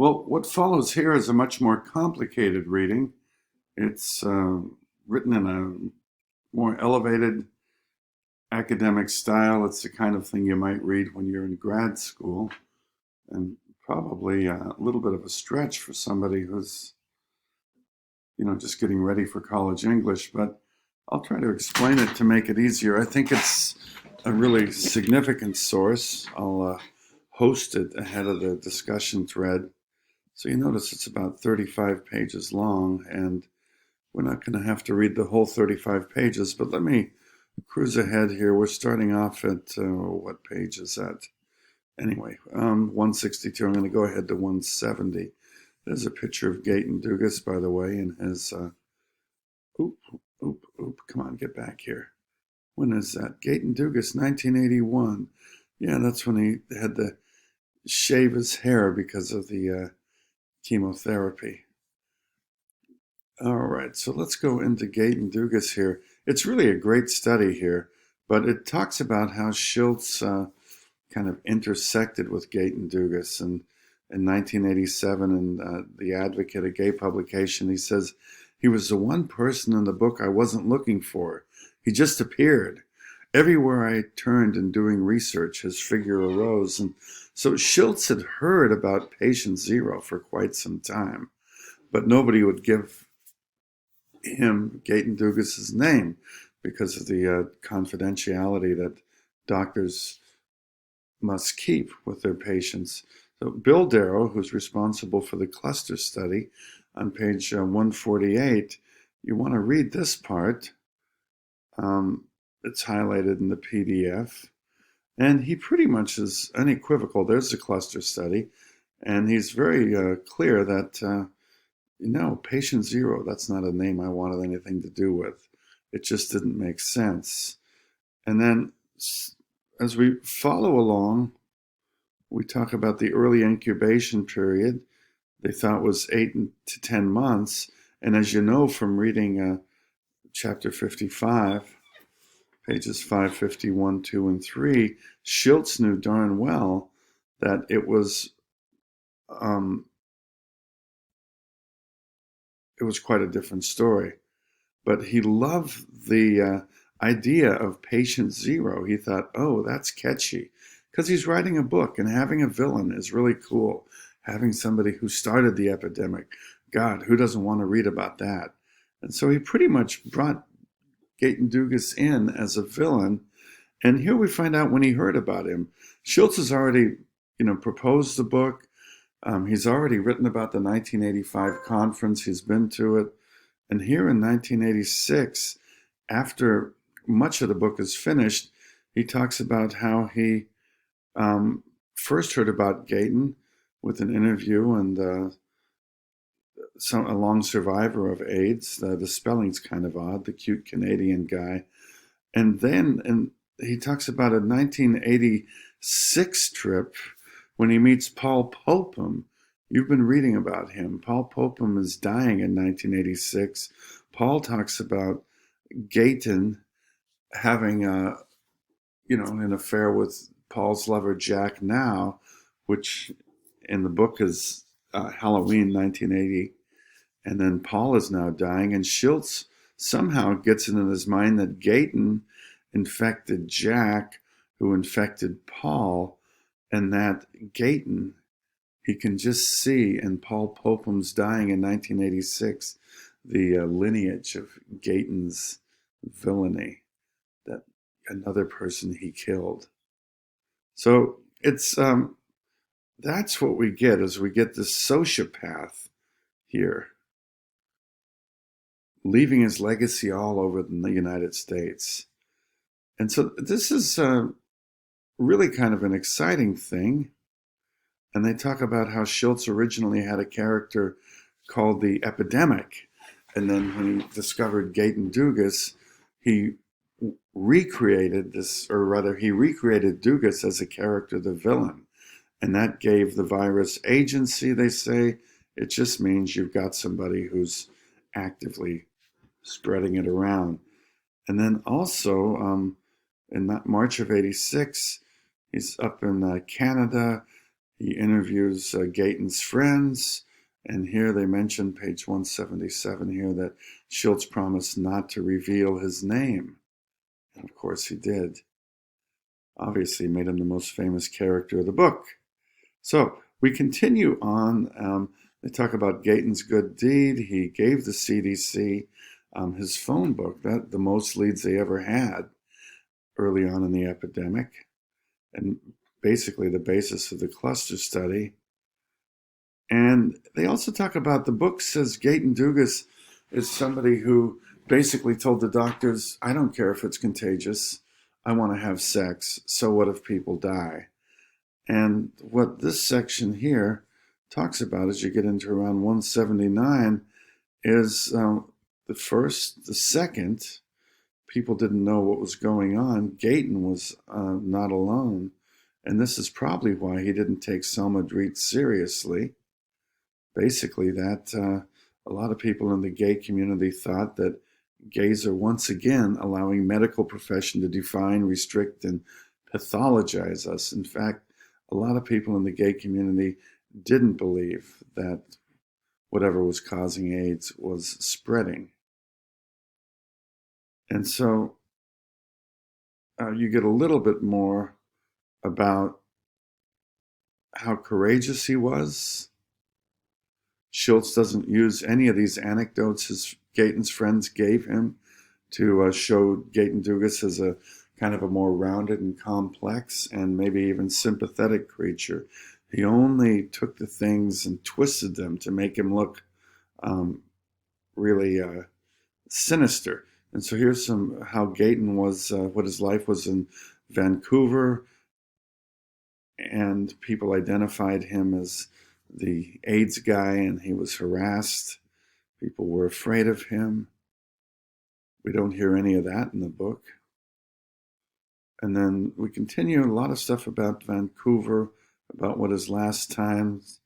Well, what follows here is a much more complicated reading. It's written in a more elevated academic style. It's the kind of thing you might read when you're in grad school, and probably a little bit of a stretch for somebody who's, just getting ready for college English, but I'll try to explain it to make it easier. I think it's a really significant source. I'll host it ahead of the discussion thread. So you notice it's about 35 pages long, and we're not going to have to read the whole 35 pages, but let me cruise ahead here. We're starting off at, what page is that? Anyway, 162. I'm going to go ahead to 170. There's a picture of Gaëtan Dugas, by the way, and his, come on, get back here. When is that? Gaëtan Dugas, 1981. Yeah, that's when he had to shave his hair because of the chemotherapy. All right, so let's go into Gaëtan Dugas here. It's really a great study here, but it talks about how Schultz kind of intersected with Gaëtan Dugas. And in 1987, in The Advocate, a gay publication, he says, he was the one person in the book I wasn't looking for. He just appeared. Everywhere I turned in doing research, his figure arose. And so Schultz had heard about Patient Zero for quite some time, but nobody would give him Gaëtan Dugas' name because of the confidentiality that doctors must keep with their patients. So Bill Darrow, who's responsible for the cluster study, on page 148, you want to read this part. It's highlighted in the PDF. And he pretty much is unequivocal. There's the cluster study. And he's very clear that, Patient Zero, that's not a name I wanted anything to do with. It just didn't make sense. And then as we follow along, we talk about the early incubation period. They thought was 8 to 10 months. And as you know from reading chapter 55, pages 551, 2, and 3, Schultz knew darn well that it was quite a different story. But he loved the idea of Patient Zero. He thought, oh, that's catchy. Because he's writing a book, and having a villain is really cool. Having somebody who started the epidemic. God, who doesn't want to read about that? And so he pretty much brought Gaëtan Dugas in as a villain. And here we find out when he heard about him. Schultz has already, proposed the book. He's already written about the 1985 conference. He's been to it. And here in 1986, after much of the book is finished, he talks about how he first heard about Gaëtan with an interview and a long survivor of AIDS. The spelling's kind of odd, the cute Canadian guy. And then he talks about a 1986 trip when he meets Paul Popham. You've been reading about him. Paul Popham is dying in 1986. Paul talks about Gaëtan having an affair with Paul's lover Jack Now, which in the book is Halloween 1980. And then Paul is now dying, and Schultz somehow gets it in his mind that Gaëtan infected Jack, who infected Paul, and that Gaëtan, he can just see in Paul Popham's dying in 1986, the lineage of Gaëtan's villainy, that another person he killed. So it's that's what we get, as we get this sociopath here, leaving his legacy all over the United States. And so this is really kind of an exciting thing. And they talk about how Schultz originally had a character called the Epidemic. And then when he discovered Gaëtan Dugas, he recreated Dugas as a character, the villain. And that gave the virus agency, they say. It just means you've got somebody who's actively spreading it around. And then also, in March of '86, he's up in Canada. He interviews Gayton's friends, and here they mention, page 177 here, that Schultz promised not to reveal his name. And of course he did. Obviously made him the most famous character of the book. So we continue on. They talk about Gayton's good deed. He gave the CDC his phone book, the most leads they ever had early on in the epidemic, and basically the basis of the cluster study. And they also talk about, the book says Gayton Dugas is somebody who basically told the doctors, I don't care if it's contagious, I want to have sex, so what if people die? And what this section here talks about as you get into around 179 is the first, the second, people didn't know what was going on. Gayton was not alone. And this is probably why he didn't take Selma Dreet seriously. Basically, that a lot of people in the gay community thought that gays are once again allowing medical profession to define, restrict, and pathologize us. In fact, a lot of people in the gay community didn't believe that whatever was causing AIDS was spreading. And so you get a little bit more about how courageous he was. Schultz doesn't use any of these anecdotes his Gayton's friends gave him to show Gayton Dugas as a kind of a more rounded and complex and maybe even sympathetic creature. He only took the things and twisted them to make him look really sinister. And so here's how Gayton was, what his life was in Vancouver, and people identified him as the AIDS guy, and he was harassed. People were afraid of him. We don't hear any of that in the book. And then we continue a lot of stuff about Vancouver, about what his last times.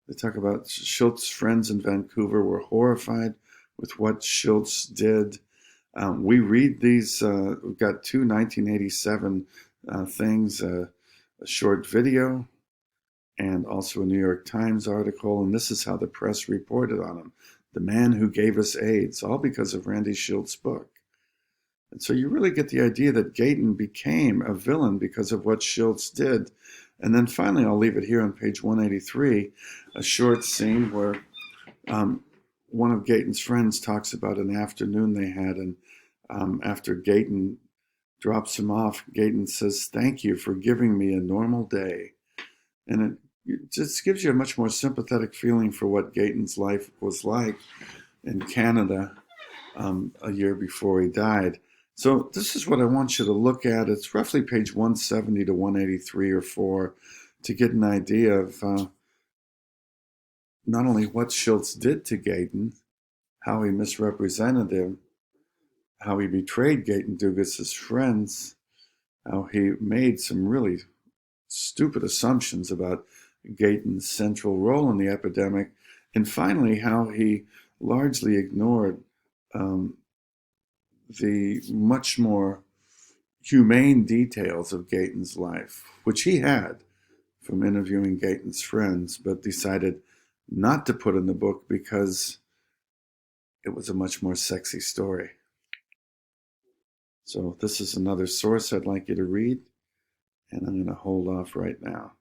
They talk about Schultz's friends in Vancouver were horrified with what Schultz did. We read these, we've got two 1987 things, a short video and also a New York Times article, and this is how the press reported on him. The man who gave us AIDS, all because of Randy Schultz's book. And so you really get the idea that Gayton became a villain because of what Schultz did. And then finally, I'll leave it here on page 183, a short scene where one of Gayton's friends talks about an afternoon they had, and after Gayton drops him off, Gayton says, "Thank you for giving me a normal day." And it just gives you a much more sympathetic feeling for what Gayton's life was like in Canada a year before he died. So this is what I want you to look at. It's roughly page 170 to 183 or 4 to get an idea of not only what Schultz did to Gayton, how he misrepresented him, how he betrayed Gayton Dugas' friends, how he made some really stupid assumptions about Gayton's central role in the epidemic, and finally how he largely ignored the much more humane details of Gayton's life, which he had from interviewing Gayton's friends, but decided not to put in the book because it was a much more sexy story. So this is another source I'd like you to read, and I'm going to hold off right now.